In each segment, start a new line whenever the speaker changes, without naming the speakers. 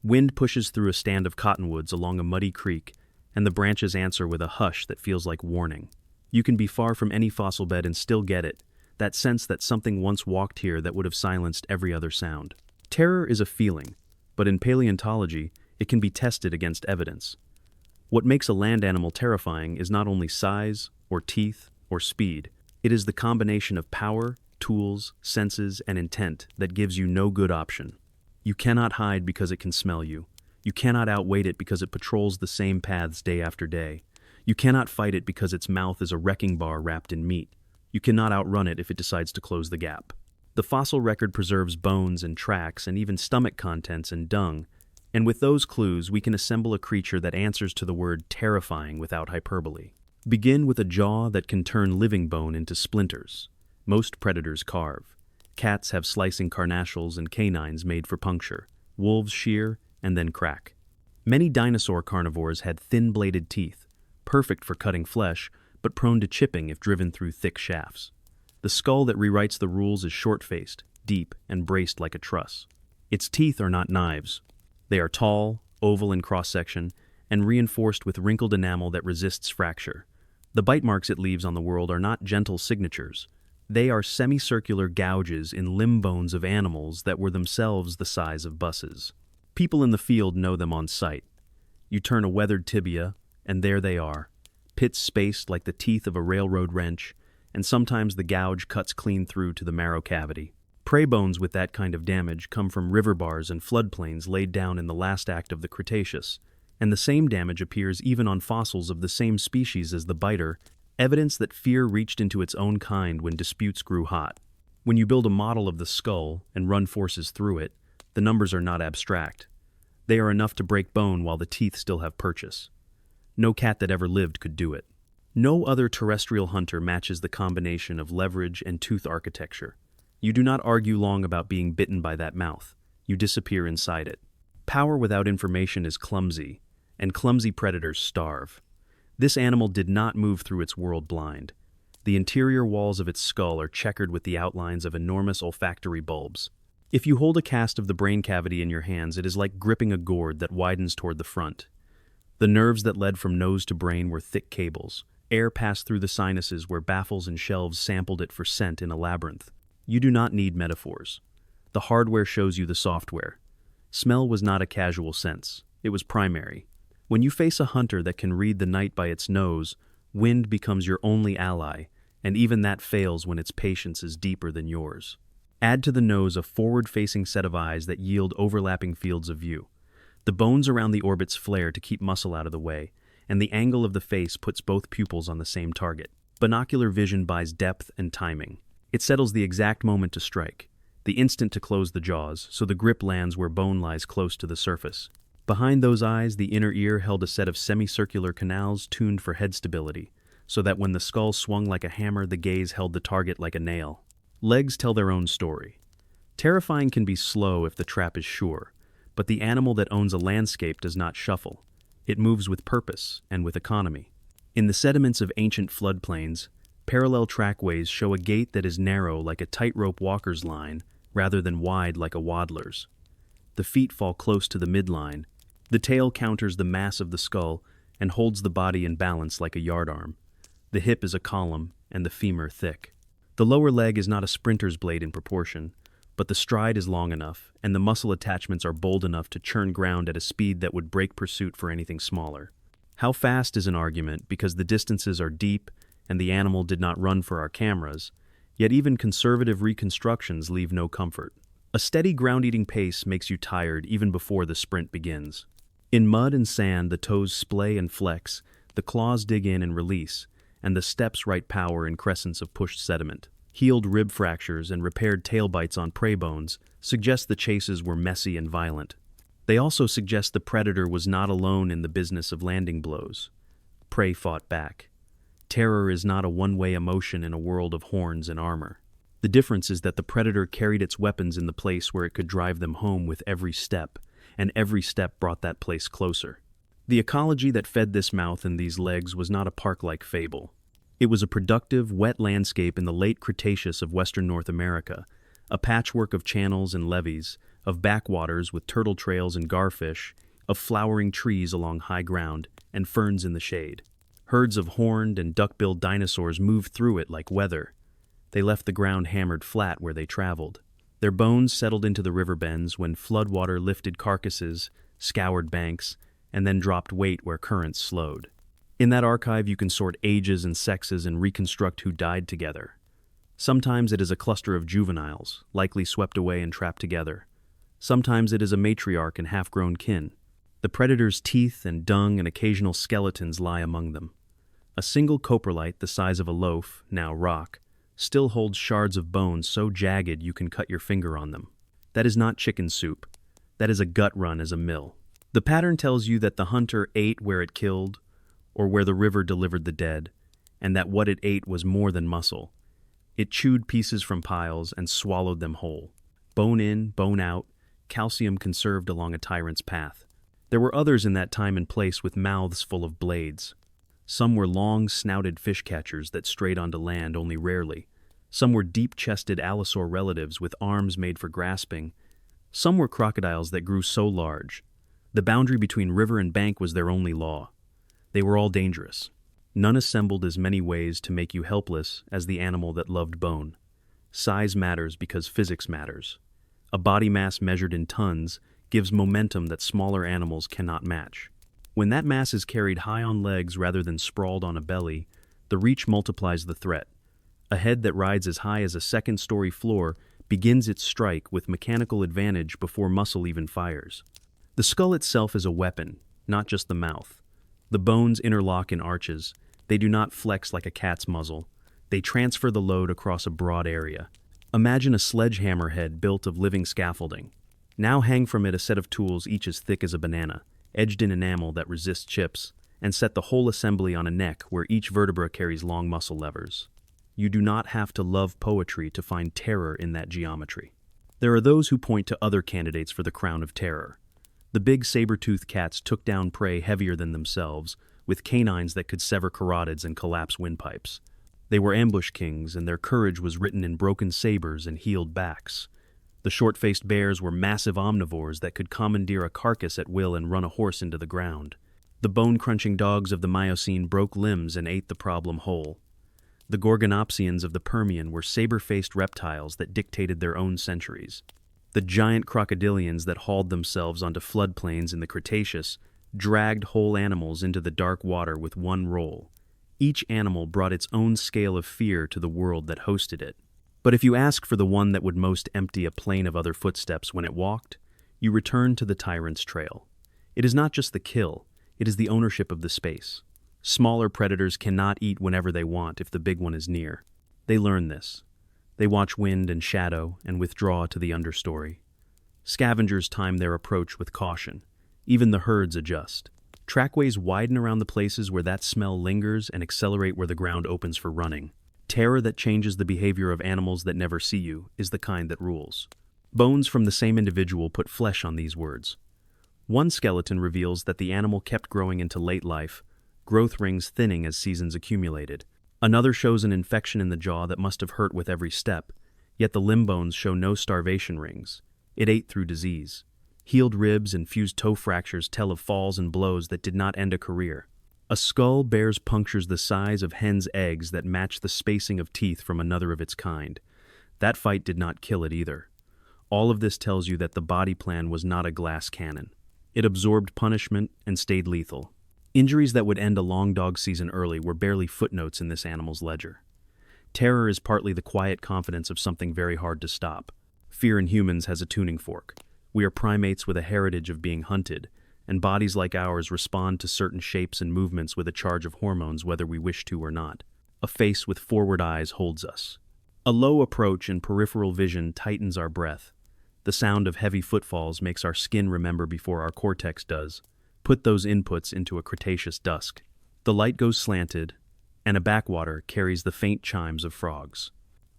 Wind pushes through a stand of cottonwoods along a muddy creek, and the branches answer with a hush that feels like warning. You can be far from any fossil bed and still get it, that sense that something once walked here that would have silenced every other sound. Terror is a feeling, but in paleontology, it can be tested against evidence. What makes a land animal terrifying is not only size, or teeth, or speed. It is the combination of power, tools, senses, and intent that gives you no good option. You cannot hide because it can smell you. You cannot outweight it because it patrols the same paths day after day. You cannot fight it because its mouth is a wrecking bar wrapped in meat. You cannot outrun it if it decides to close the gap. The fossil record preserves bones and tracks and even stomach contents and dung, and with those clues we can assemble a creature that answers to the word terrifying without hyperbole. Begin with a jaw that can turn living bone into splinters. Most predators carve. Cats have slicing carnassials and canines made for puncture. Wolves shear and then crack. Many dinosaur carnivores had thin-bladed teeth, perfect for cutting flesh, but prone to chipping if driven through thick shafts. The skull that rewrites the rules is short-faced, deep, and braced like a truss. Its teeth are not knives. They are tall, oval in cross-section, and reinforced with wrinkled enamel that resists fracture. The bite marks it leaves on the world are not gentle signatures. They are semicircular gouges in limb bones of animals that were themselves the size of buses. People in the field know them on sight. You turn a weathered tibia, and there they are, pits spaced like the teeth of a railroad wrench, and sometimes the gouge cuts clean through to the marrow cavity. Prey bones with that kind of damage come from river bars and floodplains laid down in the last act of the Cretaceous, and the same damage appears even on fossils of the same species as the biter, evidence that fear reached into its own kind when disputes grew hot. When you build a model of the skull and run forces through it, the numbers are not abstract. They are enough to break bone while the teeth still have purchase. No cat that ever lived could do it. No other terrestrial hunter matches the combination of leverage and tooth architecture. You do not argue long about being bitten by that mouth. You disappear inside it. Power without information is clumsy, and clumsy predators starve. This animal did not move through its world blind. The interior walls of its skull are checkered with the outlines of enormous olfactory bulbs. If you hold a cast of the brain cavity in your hands, it is like gripping a gourd that widens toward the front. The nerves that led from nose to brain were thick cables. Air passed through the sinuses where baffles and shelves sampled it for scent in a labyrinth. You do not need metaphors. The hardware shows you the software. Smell was not a casual sense. It was primary. When you face a hunter that can read the night by its nose, wind becomes your only ally, and even that fails when its patience is deeper than yours. Add to the nose a forward-facing set of eyes that yield overlapping fields of view. The bones around the orbits flare to keep muscle out of the way, and the angle of the face puts both pupils on the same target. Binocular vision buys depth and timing. It settles the exact moment to strike, the instant to close the jaws, so the grip lands where bone lies close to the surface. Behind those eyes, the inner ear held a set of semicircular canals tuned for head stability, so that when the skull swung like a hammer, the gaze held the target like a nail. Legs tell their own story. Terrifying can be slow if the trap is sure, but the animal that owns a landscape does not shuffle. It moves with purpose and with economy. In the sediments of ancient floodplains, parallel trackways show a gait that is narrow like a tightrope walker's line rather than wide like a waddler's. The feet fall close to the midline. The tail counters the mass of the skull and holds the body in balance like a yardarm. The hip is a column and the femur thick. The lower leg is not a sprinter's blade in proportion, but the stride is long enough, and the muscle attachments are bold enough to churn ground at a speed that would break pursuit for anything smaller. How fast is an argument because the distances are deep and the animal did not run for our cameras, yet even conservative reconstructions leave no comfort. A steady ground-eating pace makes you tired even before the sprint begins. In mud and sand, the toes splay and flex, the claws dig in and release, and the steps write power in crescents of pushed sediment. Healed rib fractures and repaired tail bites on prey bones suggest the chases were messy and violent. They also suggest the predator was not alone in the business of landing blows. Prey fought back. Terror is not a one-way emotion in a world of horns and armor. The difference is that the predator carried its weapons in the place where it could drive them home with every step, and every step brought that place closer. The ecology that fed this mouth and these legs was not a park-like fable. It was a productive, wet landscape in the late Cretaceous of western North America, a patchwork of channels and levees, of backwaters with turtle trails and garfish, of flowering trees along high ground, and ferns in the shade. Herds of horned and duck-billed dinosaurs moved through it like weather. They left the ground hammered flat where they traveled. Their bones settled into the river bends when floodwater lifted carcasses, scoured banks, and then dropped weight where currents slowed. In that archive you can sort ages and sexes and reconstruct who died together. Sometimes it is a cluster of juveniles, likely swept away and trapped together. Sometimes it is a matriarch and half-grown kin. The predator's teeth and dung and occasional skeletons lie among them. A single coprolite the size of a loaf, now rock, still holds shards of bone so jagged you can cut your finger on them. That is not chicken soup. That is a gut run as a mill. The pattern tells you that the hunter ate where it killed, or where the river delivered the dead, and that what it ate was more than muscle. It chewed pieces from piles and swallowed them whole. Bone in, bone out, calcium conserved along a tyrant's path. There were others in that time and place with mouths full of blades. Some were long-snouted fish catchers that strayed onto land only rarely. Some were deep-chested allosaur relatives with arms made for grasping. Some were crocodiles that grew so large. The boundary between river and bank was their only law. They were all dangerous. None assembled as many ways to make you helpless as the animal that loved bone. Size matters because physics matters. A body mass measured in tons gives momentum that smaller animals cannot match. When that mass is carried high on legs rather than sprawled on a belly, the reach multiplies the threat. A head that rides as high as a second-story floor begins its strike with mechanical advantage before muscle even fires. The skull itself is a weapon, not just the mouth. The bones interlock in arches. They do not flex like a cat's muzzle. They transfer the load across a broad area. Imagine a sledgehammer head built of living scaffolding. Now hang from it a set of tools each as thick as a banana, edged in enamel that resists chips, and set the whole assembly on a neck where each vertebra carries long muscle levers. You do not have to love poetry to find terror in that geometry. There are those who point to other candidates for the crown of terror. The big saber-toothed cats took down prey heavier than themselves, with canines that could sever carotids and collapse windpipes. They were ambush kings, and their courage was written in broken sabers and healed backs. The short-faced bears were massive omnivores that could commandeer a carcass at will and run a horse into the ground. The bone-crunching dogs of the Miocene broke limbs and ate the problem whole. The Gorgonopsians of the Permian were saber-faced reptiles that dictated their own centuries. The giant crocodilians that hauled themselves onto floodplains in the Cretaceous dragged whole animals into the dark water with one roll. Each animal brought its own scale of fear to the world that hosted it. But if you ask for the one that would most empty a plain of other footsteps when it walked, you return to the tyrant's trail. It is not just the kill, it is the ownership of the space. Smaller predators cannot eat whenever they want if the big one is near. They learn this. They watch wind and shadow and withdraw to the understory. Scavengers time their approach with caution. Even the herds adjust. Trackways widen around the places where that smell lingers and accelerate where the ground opens for running. Terror that changes the behavior of animals that never see you is the kind that rules. Bones from the same individual put flesh on these words. One skeleton reveals that the animal kept growing into late life, growth rings thinning as seasons accumulated. Another shows an infection in the jaw that must have hurt with every step, yet the limb bones show no starvation rings. It ate through disease. Healed ribs and fused toe fractures tell of falls and blows that did not end a career. A skull bears punctures the size of hen's eggs that match the spacing of teeth from another of its kind. That fight did not kill it either. All of this tells you that the body plan was not a glass cannon. It absorbed punishment and stayed lethal. Injuries that would end a long dog season early were barely footnotes in this animal's ledger. Terror is partly the quiet confidence of something very hard to stop. Fear in humans has a tuning fork. We are primates with a heritage of being hunted, and bodies like ours respond to certain shapes and movements with a charge of hormones whether we wish to or not. A face with forward eyes holds us. A low approach and peripheral vision tightens our breath. The sound of heavy footfalls makes our skin remember before our cortex does. Put those inputs into a Cretaceous dusk. The light goes slanted, and a backwater carries the faint chimes of frogs.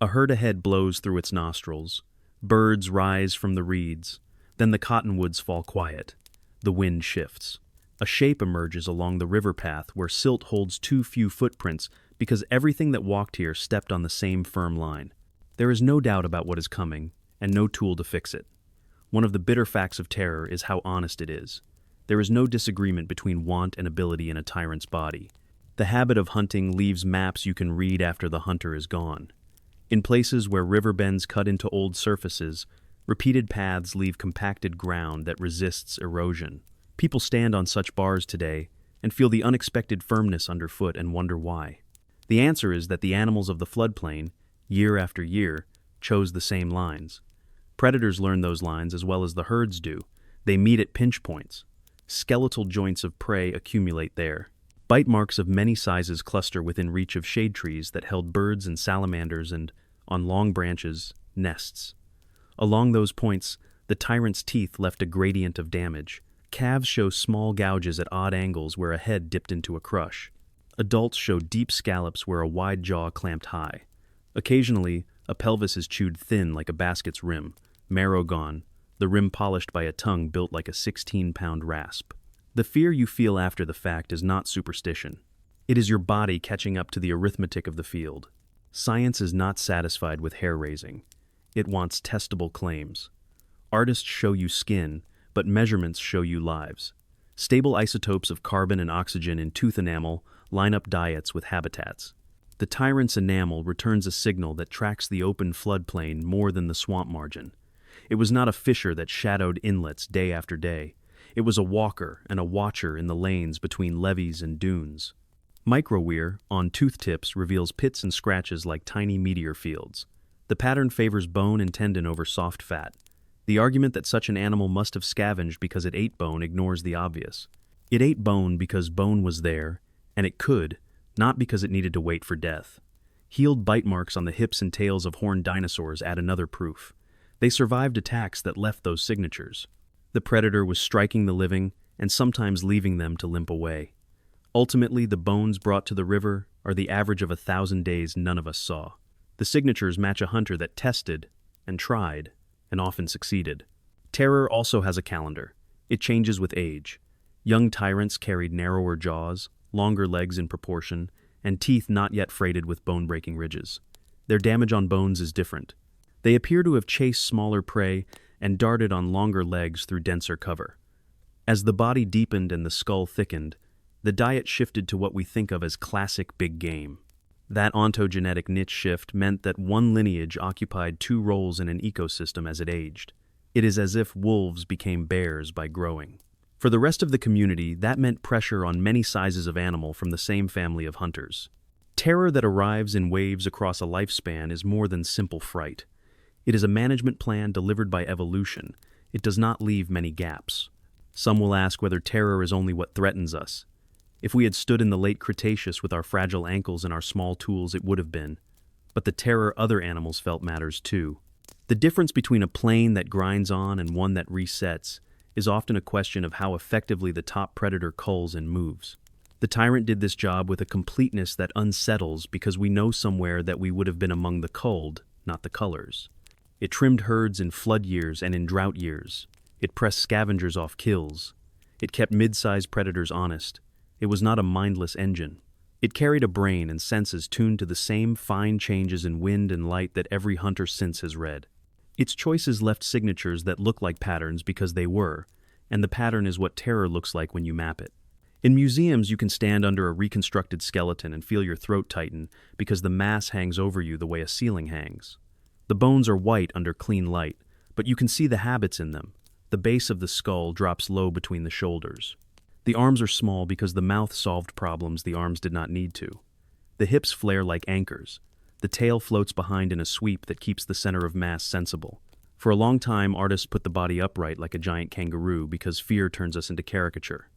A herd ahead blows through its nostrils. Birds rise from the reeds. Then the cottonwoods fall quiet. The wind shifts. A shape emerges along the river path where silt holds too few footprints because everything that walked here stepped on the same firm line. There is no doubt about what is coming, and no tool to fix it. One of the bitter facts of terror is how honest it is. There is no disagreement between want and ability in a tyrant's body. The habit of hunting leaves maps you can read after the hunter is gone. In places where river bends cut into old surfaces, repeated paths leave compacted ground that resists erosion. People stand on such bars today and feel the unexpected firmness underfoot and wonder why. The answer is that the animals of the floodplain, year after year, chose the same lines. Predators learn those lines as well as the herds do. They meet at pinch points. Skeletal joints of prey accumulate there. Bite marks of many sizes cluster within reach of shade trees that held birds and salamanders and, on long branches, nests. Along those points, the tyrant's teeth left a gradient of damage. Calves show small gouges at odd angles where a head dipped into a crush. Adults show deep scallops where a wide jaw clamped high. Occasionally, a pelvis is chewed thin like a basket's rim, marrow gone, the rim polished by a tongue built like a 16-pound rasp. The fear you feel after the fact is not superstition. It is your body catching up to the arithmetic of the field. Science is not satisfied with hair-raising. It wants testable claims. Artists show you skin, but measurements show you lives. Stable isotopes of carbon and oxygen in tooth enamel line up diets with habitats. The tyrant's enamel returns a signal that tracks the open floodplain more than the swamp margin. It was not a fisher that shadowed inlets day after day. It was a walker and a watcher in the lanes between levees and dunes. Microwear on tooth tips reveals pits and scratches like tiny meteor fields. The pattern favors bone and tendon over soft fat. The argument that such an animal must have scavenged because it ate bone ignores the obvious. It ate bone because bone was there, and it could, not because it needed to wait for death. Healed bite marks on the hips and tails of horned dinosaurs add another proof. They survived attacks that left those signatures. The predator was striking the living and sometimes leaving them to limp away. Ultimately, the bones brought to the river are the average of 1,000 days none of us saw. The signatures match a hunter that tested and tried and often succeeded. Terror also has a calendar. It changes with age. Young tyrants carried narrower jaws, longer legs in proportion, and teeth not yet freighted with bone-breaking ridges. Their damage on bones is different. They appear to have chased smaller prey and darted on longer legs through denser cover. As the body deepened and the skull thickened, the diet shifted to what we think of as classic big game. That ontogenetic niche shift meant that one lineage occupied two roles in an ecosystem as it aged. It is as if wolves became bears by growing. For the rest of the community, that meant pressure on many sizes of animal from the same family of hunters. Terror that arrives in waves across a lifespan is more than simple fright. It is a management plan delivered by evolution. It does not leave many gaps. Some will ask whether terror is only what threatens us. If we had stood in the late Cretaceous with our fragile ankles and our small tools, it would have been. But the terror other animals felt matters too. The difference between a plane that grinds on and one that resets is often a question of how effectively the top predator culls and moves. The tyrant did this job with a completeness that unsettles because we know somewhere that we would have been among the culled, not the cullers. It trimmed herds in flood years and in drought years. It pressed scavengers off kills. It kept mid-sized predators honest. It was not a mindless engine. It carried a brain and senses tuned to the same fine changes in wind and light that every hunter since has read. Its choices left signatures that look like patterns because they were, and the pattern is what terror looks like when you map it. In museums, you can stand under a reconstructed skeleton and feel your throat tighten because the mass hangs over you the way a ceiling hangs. The bones are white under clean light, but you can see the habits in them. The base of the skull drops low between the shoulders. The arms are small because the mouth solved problems the arms did not need to. The hips flare like anchors. The tail floats behind in a sweep that keeps the center of mass sensible. For a long time, artists put the body upright like a giant kangaroo because fear turns us into caricature.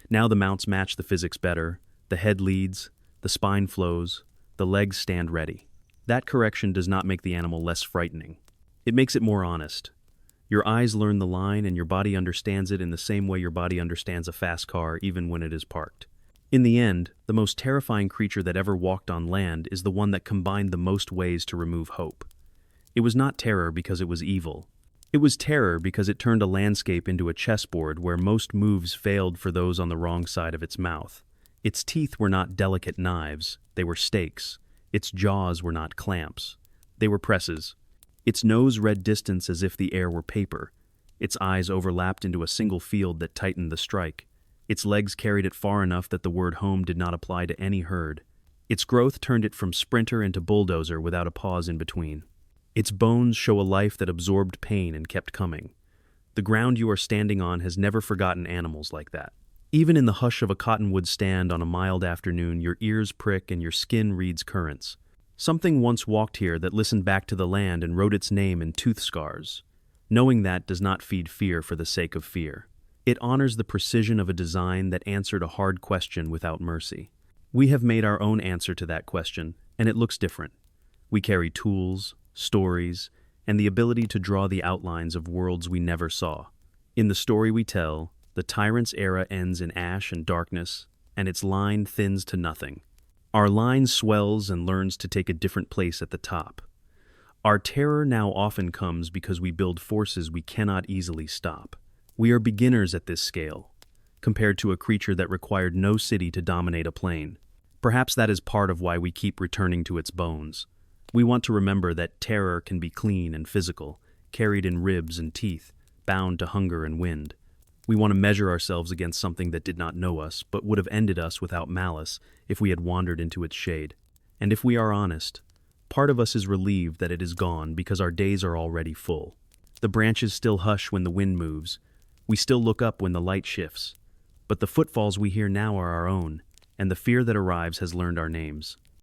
Now the mounts match the physics better, the head leads, the spine flows, the legs stand ready. That correction does not make the animal less frightening. It makes it more honest. Your eyes learn the line and your body understands it in the same way your body understands a fast car even when it is parked. In the end, the most terrifying creature that ever walked on land is the one that combined the most ways to remove hope. It was not terror because it was evil. It was terror because it turned a landscape into a chessboard where most moves failed for those on the wrong side of its mouth. Its teeth were not delicate knives, they were stakes. Its jaws were not clamps. They were presses. Its nose read distance as if the air were paper. Its eyes overlapped into a single field that tightened the strike. Its legs carried it far enough that the word home did not apply to any herd. Its growth turned it from sprinter into bulldozer without a pause in between. Its bones show a life that absorbed pain and kept coming. The ground you are standing on has never forgotten animals like that. Even in the hush of a cottonwood stand on a mild afternoon, your ears prick and your skin reads currents. Something once walked here that listened back to the land and wrote its name in tooth scars. Knowing that does not feed fear for the sake of fear. It honors the precision of a design that answered a hard question without mercy. We have made our own answer to that question, and it looks different. We carry tools, stories, and the ability to draw the outlines of worlds we never saw. In the story we tell, the tyrant's era ends in ash and darkness, and its line thins to nothing. Our line swells and learns to take a different place at the top. Our terror now often comes because we build forces we cannot easily stop. We are beginners at this scale, compared to a creature that required no city to dominate a plain. Perhaps that is part of why we keep returning to its bones. We want to remember that terror can be clean and physical, carried in ribs and teeth, bound to hunger and wind. We want to measure ourselves against something that did not know us, but would have ended us without malice if we had wandered into its shade. And if we are honest, part of us is relieved that it is gone because our days are already full. The branches still hush when the wind moves. We still look up when the light shifts. But the footfalls we hear now are our own, and the fear that arrives has learned our names.